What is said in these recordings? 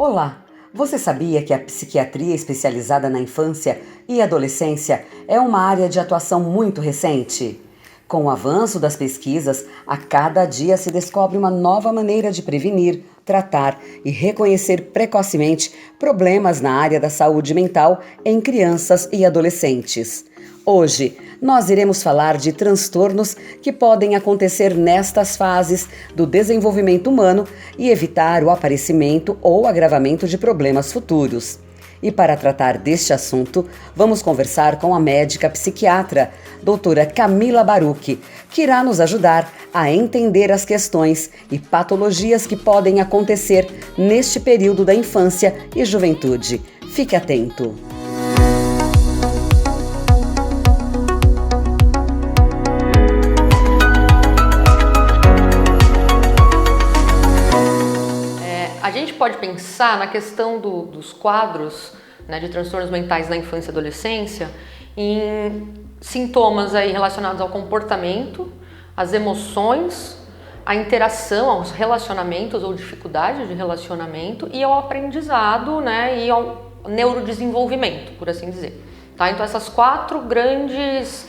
Olá! Você sabia que a psiquiatria especializada na infância e adolescência é uma área de atuação muito recente? Com o avanço das pesquisas, a cada dia se descobre uma nova maneira de prevenir, tratar e reconhecer precocemente problemas na área da saúde mental em crianças e adolescentes. Hoje, nós iremos falar de transtornos que podem acontecer nestas fases do desenvolvimento humano e evitar o aparecimento ou agravamento de problemas futuros. E para tratar deste assunto, vamos conversar com a médica psiquiatra, doutora Camila Baruch, que irá nos ajudar a entender as questões e patologias que podem acontecer neste período da infância e juventude. Fique atento! A gente pode pensar na questão dos quadros, né, de transtornos mentais na infância e adolescência em sintomas aí relacionados ao comportamento, às emoções, à interação, aos relacionamentos ou dificuldades de relacionamento e ao aprendizado, né, e ao neurodesenvolvimento, por assim dizer. Tá? Então essas quatro grandes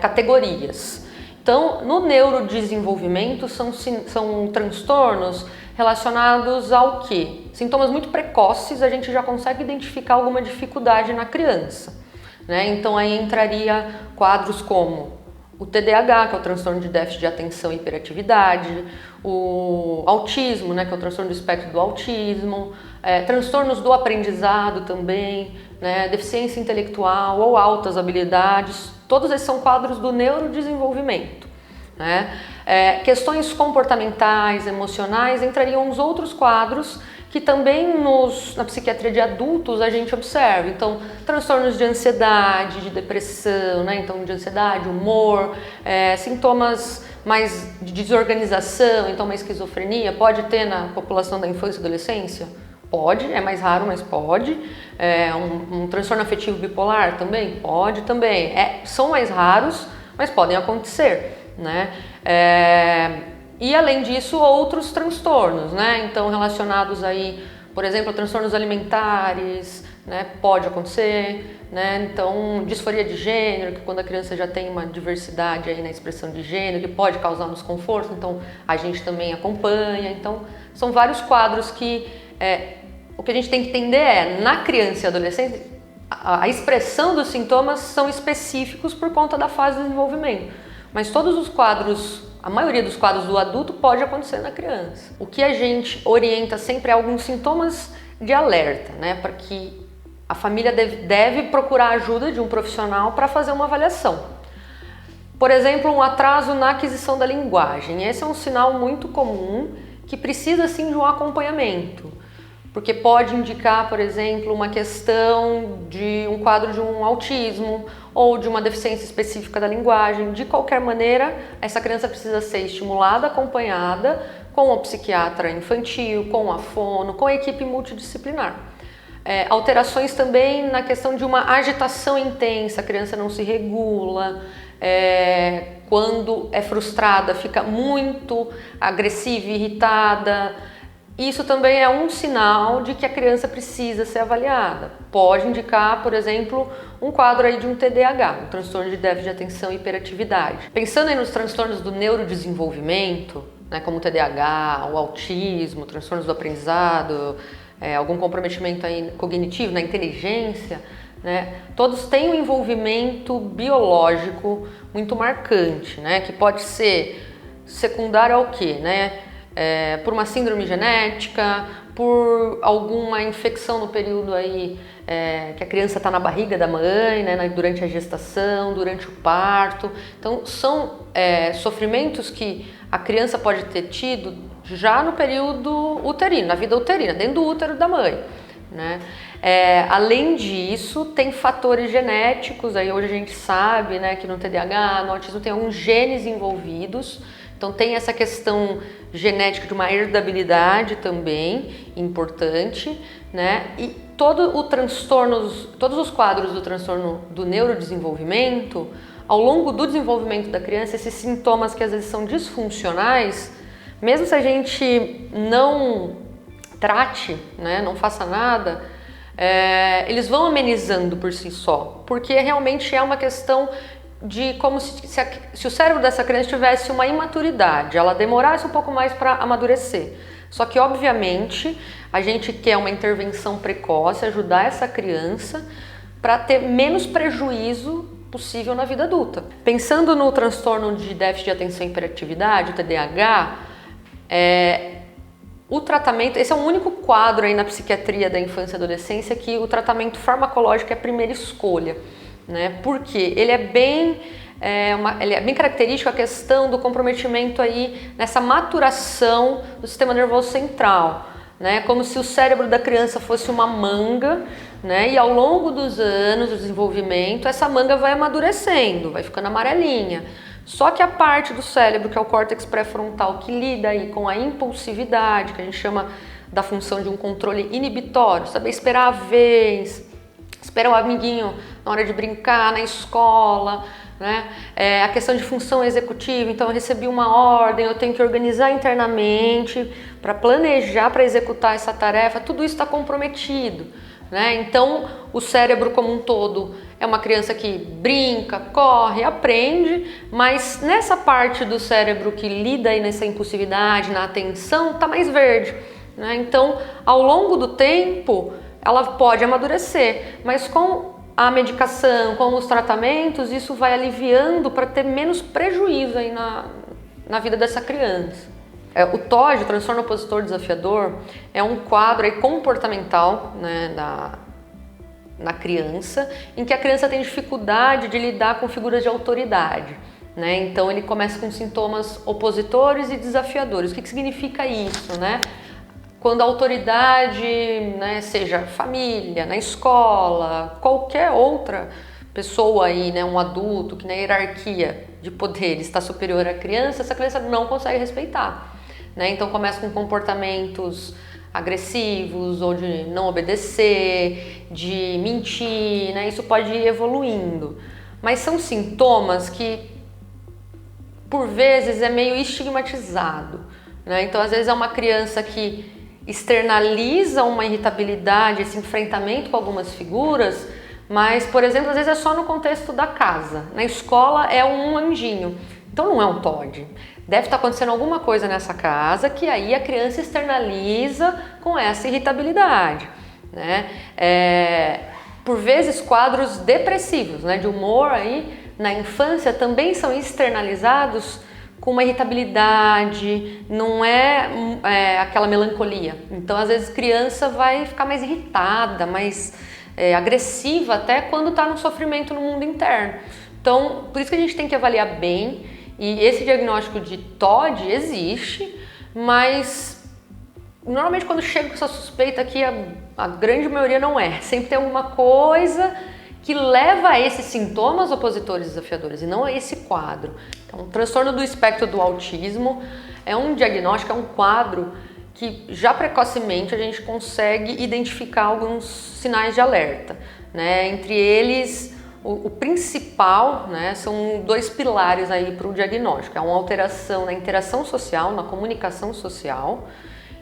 categorias. Então, no neurodesenvolvimento são transtornos relacionados ao quê? Sintomas muito precoces, a gente já consegue identificar alguma dificuldade na criança, né? Então aí entraria quadros como o TDAH, que é o transtorno de déficit de atenção e hiperatividade, o autismo, né, que é o transtorno do espectro do autismo, transtornos do aprendizado também, né, deficiência intelectual ou altas habilidades, todos esses são quadros do neurodesenvolvimento, né? Questões comportamentais, emocionais, entrariam os outros quadros que também na psiquiatria de adultos a gente observa. Então, transtornos de ansiedade, de depressão, né? Então, de ansiedade, humor, sintomas mais de desorganização, então uma esquizofrenia, pode ter na população da infância e adolescência? Pode, é mais raro, mas pode. Um transtorno afetivo bipolar também? Pode também. São mais raros, mas podem acontecer, né? E além disso, outros transtornos, né? Então, relacionados aí, por exemplo, a transtornos alimentares, né? Pode acontecer, né? Então, disforia de gênero, que quando a criança já tem uma diversidade aí na expressão de gênero, que pode causar um desconforto, então a gente também acompanha. Então, são vários quadros que o que a gente tem que entender na criança e adolescente, a expressão dos sintomas são específicos por conta da fase do desenvolvimento. Mas todos os quadros, a maioria dos quadros do adulto pode acontecer na criança. O que a gente orienta sempre é alguns sintomas de alerta, né? Para que a família deve procurar a ajuda de um profissional para fazer uma avaliação. Por exemplo, um atraso na aquisição da linguagem. Esse é um sinal muito comum que precisa sim de um acompanhamento. Porque pode indicar, por exemplo, uma questão de um quadro de um autismo ou de uma deficiência específica da linguagem. De qualquer maneira, essa criança precisa ser estimulada, acompanhada com o psiquiatra infantil, com a fono, com a equipe multidisciplinar. Alterações também na questão de uma agitação intensa, a criança não se regula, quando é frustrada fica muito agressiva e irritada. Isso também é um sinal de que a criança precisa ser avaliada. Pode indicar, por exemplo, um quadro aí de um TDAH, um transtorno de déficit de atenção e hiperatividade. Pensando aí nos transtornos do neurodesenvolvimento, né, como o TDAH, o autismo, transtornos do aprendizado, algum comprometimento aí cognitivo, na inteligência, né, todos têm um envolvimento biológico muito marcante, né, que pode ser secundário ao quê, né? Por uma síndrome genética, por alguma infecção no período aí que a criança está na barriga da mãe, né, durante a gestação, durante o parto. Então, são sofrimentos que a criança pode ter tido já no período uterino, na vida uterina, dentro do útero da mãe, né? Além disso, tem fatores genéticos, aí hoje a gente sabe, né, que no TDAH, no autismo tem alguns genes envolvidos. Então tem essa questão genética de uma herdabilidade também importante, né? E todos os quadros do transtorno do neurodesenvolvimento, ao longo do desenvolvimento da criança, esses sintomas que às vezes são disfuncionais, mesmo se a gente não trate, né, não faça nada, eles vão amenizando por si só, porque realmente é uma questão de como se o cérebro dessa criança tivesse uma imaturidade, ela demorasse um pouco mais para amadurecer. Só que, obviamente, a gente quer uma intervenção precoce, ajudar essa criança para ter menos prejuízo possível na vida adulta. Pensando no transtorno de déficit de atenção e hiperatividade, o TDAH, o tratamento, esse é o único quadro aí na psiquiatria da infância e adolescência que o tratamento farmacológico é a primeira escolha, né? Porque ele é bem característico a questão do comprometimento aí nessa maturação do sistema nervoso central, né? Como se o cérebro da criança fosse uma manga, né? E ao longo dos anos, do desenvolvimento, essa manga vai amadurecendo, vai ficando amarelinha. Só que a parte do cérebro, que é o córtex pré-frontal, que lida aí com a impulsividade, que a gente chama da função de um controle inibitório, saber esperar a vez, esperar o amiguinho na hora de brincar, na escola, né? A questão de função executiva, então eu recebi uma ordem, eu tenho que organizar internamente para planejar, para executar essa tarefa, tudo isso está comprometido, né? Então o cérebro como um todo é uma criança que brinca, corre, aprende, mas nessa parte do cérebro que lida aí nessa impulsividade, na atenção, está mais verde, né? Então ao longo do tempo ela pode amadurecer, mas com a medicação, com os tratamentos, isso vai aliviando para ter menos prejuízo aí na vida dessa criança. O TOD, o transtorno opositor desafiador, é um quadro aí comportamental, né, na criança, em que a criança tem dificuldade de lidar com figuras de autoridade, né? Então ele começa com sintomas opositores e desafiadores. O que significa isso, né? Quando a autoridade, né, seja família, na escola, qualquer outra pessoa aí, né, um adulto que na hierarquia de poder está superior à criança, essa criança não consegue respeitar, né? Então começa com comportamentos agressivos ou de não obedecer, de mentir, né? Isso pode ir evoluindo, mas são sintomas que por vezes é meio estigmatizado, né? Então às vezes é uma criança que externaliza uma irritabilidade, esse enfrentamento com algumas figuras, mas, por exemplo, às vezes é só no contexto da casa. Na escola é um anjinho, então não é um TOD. Deve estar acontecendo alguma coisa nessa casa que aí a criança externaliza com essa irritabilidade, né? Por vezes quadros depressivos, né, de humor aí na infância também são externalizados com uma irritabilidade, não é aquela melancolia. Então, às vezes, criança vai ficar mais irritada, mais agressiva até quando está no sofrimento no mundo interno. Então, por isso que a gente tem que avaliar bem, e esse diagnóstico de TOD existe, mas normalmente quando chega com essa suspeita aqui, a grande maioria não é. Sempre tem alguma coisa que leva a esses sintomas opositores desafiadores e não a esse quadro. Então, o transtorno do espectro do autismo é um diagnóstico, é um quadro que já precocemente a gente consegue identificar alguns sinais de alerta, né? Entre eles, o principal, né, são dois pilares aí para o diagnóstico. É uma alteração na interação social, na comunicação social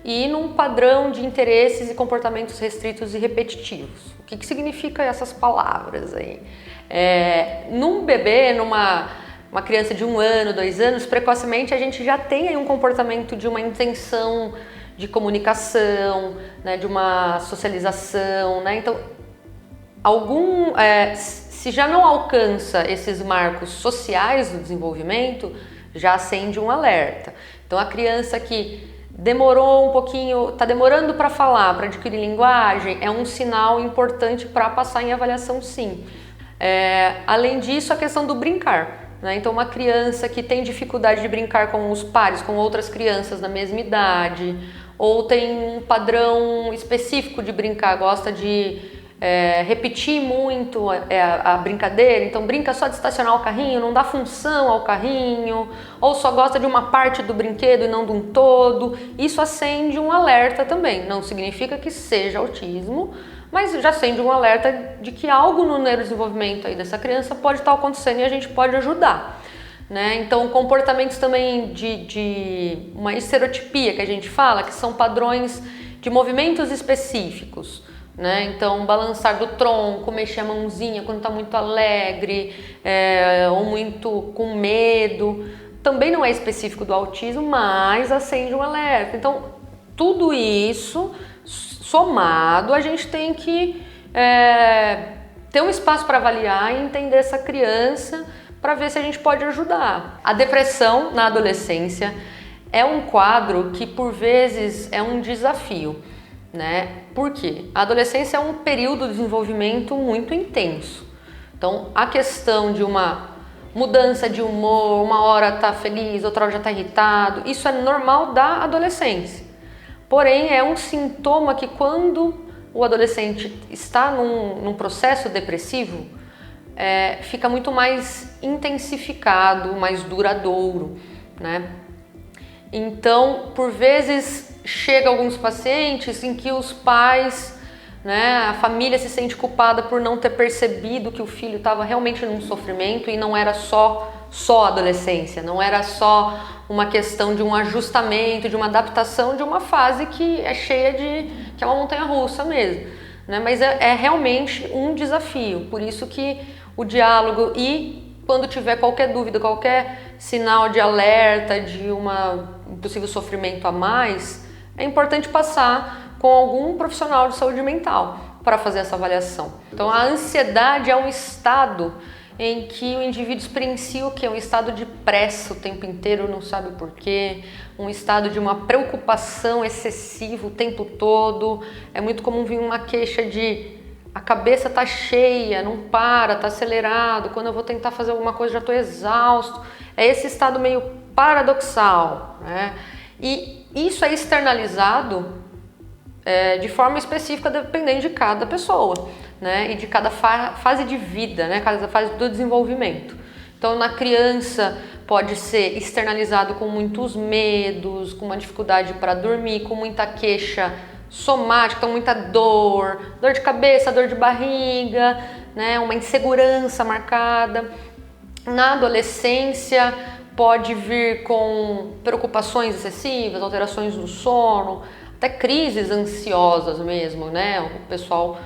e num padrão de interesses e comportamentos restritos e repetitivos. O que significa essas palavras aí? Num bebê, numa criança de 1 ano, 2 anos, precocemente a gente já tem aí um comportamento de uma intenção de comunicação, né, de uma socialização, né? Então, se já não alcança esses marcos sociais do desenvolvimento, já acende um alerta. Então, a criança que demorou um pouquinho, está demorando para falar, para adquirir linguagem, é um sinal importante para passar em avaliação, sim. Além disso, a questão do brincar, né? Então, uma criança que tem dificuldade de brincar com os pares, com outras crianças da mesma idade, ou tem um padrão específico de brincar, gosta de repetir muito a brincadeira, então brinca só de estacionar o carrinho, não dá função ao carrinho, ou só gosta de uma parte do brinquedo e não de um todo, isso acende um alerta também. Não significa que seja autismo, mas já acende um alerta de que algo no neurodesenvolvimento aí dessa criança pode estar acontecendo e a gente pode ajudar, né? Então, comportamentos também de uma estereotipia que a gente fala, que são padrões de movimentos específicos, né? Então, balançar do tronco, mexer a mãozinha quando está muito alegre, ou muito com medo, também não é específico do autismo, mas acende um alerta. Então, tudo isso somado, a gente tem que ter um espaço para avaliar e entender essa criança para ver se a gente pode ajudar. A depressão na adolescência é um quadro que por vezes é um desafio, né? Por quê? A adolescência é um período de desenvolvimento muito intenso. Então, a questão de uma mudança de humor, uma hora tá feliz, outra hora já tá irritado, isso é normal da adolescência. Porém, é um sintoma que quando o adolescente está num processo depressivo, fica muito mais intensificado, mais duradouro, né? Então, por vezes, chega alguns pacientes em que os pais, né, a família se sente culpada por não ter percebido que o filho estava realmente num sofrimento e não era só a adolescência, não era só uma questão de um ajustamento, de uma adaptação de uma fase que é cheia que é uma montanha-russa mesmo, né? Mas é realmente um desafio, por isso que o diálogo e quando tiver qualquer dúvida, qualquer sinal de alerta de um possível sofrimento a mais, é importante passar com algum profissional de saúde mental para fazer essa avaliação. Então, a ansiedade é um estado em que o indivíduo experiencia o quê? Um estado de pressa o tempo inteiro, não sabe por quê, um estado de uma preocupação excessiva o tempo todo. É muito comum vir uma queixa de a cabeça tá cheia, não para, tá acelerado, quando eu vou tentar fazer alguma coisa já tô exausto. É esse estado meio paradoxal, né? E isso é externalizado de forma específica dependendo de cada pessoa, né? E de cada fase de vida, né? Cada fase do desenvolvimento. Então, na criança pode ser externalizado com muitos medos, com uma dificuldade para dormir, com muita queixa somática, então muita dor de cabeça, dor de barriga, né? Uma insegurança marcada. Na adolescência pode vir com preocupações excessivas, alterações do sono, até crises ansiosas mesmo, né? O pessoal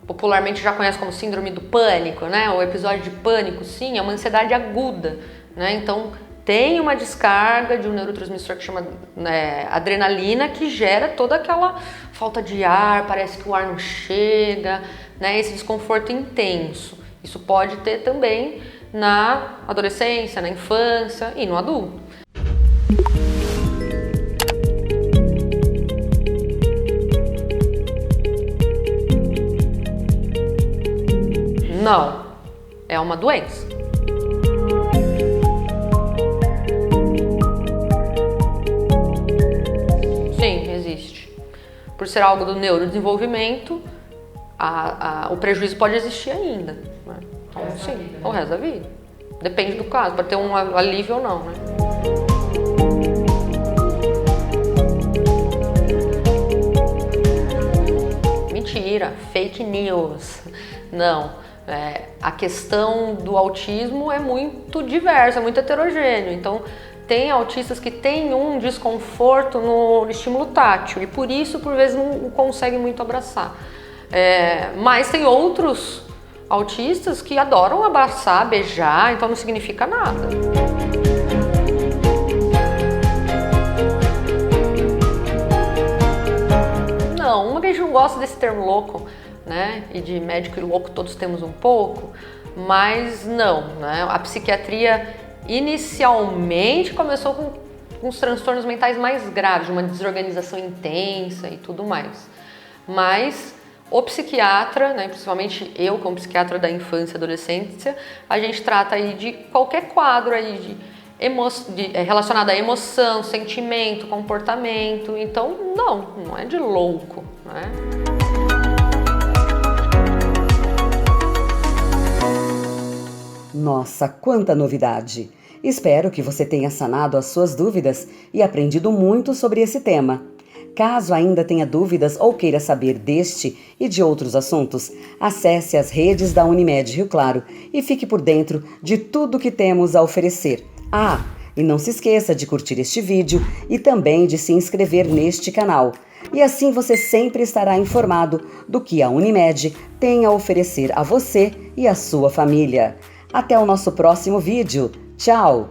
popularmente já conhece como síndrome do pânico, né? O episódio de pânico, sim, é uma ansiedade aguda, né? Então tem uma descarga de um neurotransmissor que chama adrenalina, que gera toda aquela falta de ar, parece que o ar não chega, né? Esse desconforto intenso. Isso pode ter também na adolescência, na infância e no adulto. Não, é uma doença. Sim, existe. Por ser algo do neurodesenvolvimento, o prejuízo pode existir ainda, né? Então, sim, o resto da vida. Depende do caso, pode ter um alívio ou não, né? Mentira, fake news. Não. A questão do autismo é muito diversa, é muito heterogêneo. Então, tem autistas que têm um desconforto no estímulo tátil e por isso, por vezes, não conseguem muito abraçar. Mas tem outros autistas que adoram abraçar, beijar, então não significa nada. Não, uma vez não gosta desse termo louco, né? E de médico e louco todos temos um pouco, mas não, né? A psiquiatria inicialmente começou com os transtornos mentais mais graves, uma desorganização intensa e tudo mais. Mas o psiquiatra, né, principalmente eu como psiquiatra da infância e adolescência, a gente trata aí de qualquer quadro aí relacionado à emoção, sentimento, comportamento. Então não é de louco, né? Nossa, quanta novidade! Espero que você tenha sanado as suas dúvidas e aprendido muito sobre esse tema. Caso ainda tenha dúvidas ou queira saber deste e de outros assuntos, acesse as redes da Unimed Rio Claro e fique por dentro de tudo que temos a oferecer. E não se esqueça de curtir este vídeo e também de se inscrever neste canal. E assim você sempre estará informado do que a Unimed tem a oferecer a você e a sua família. Até o nosso próximo vídeo. Tchau!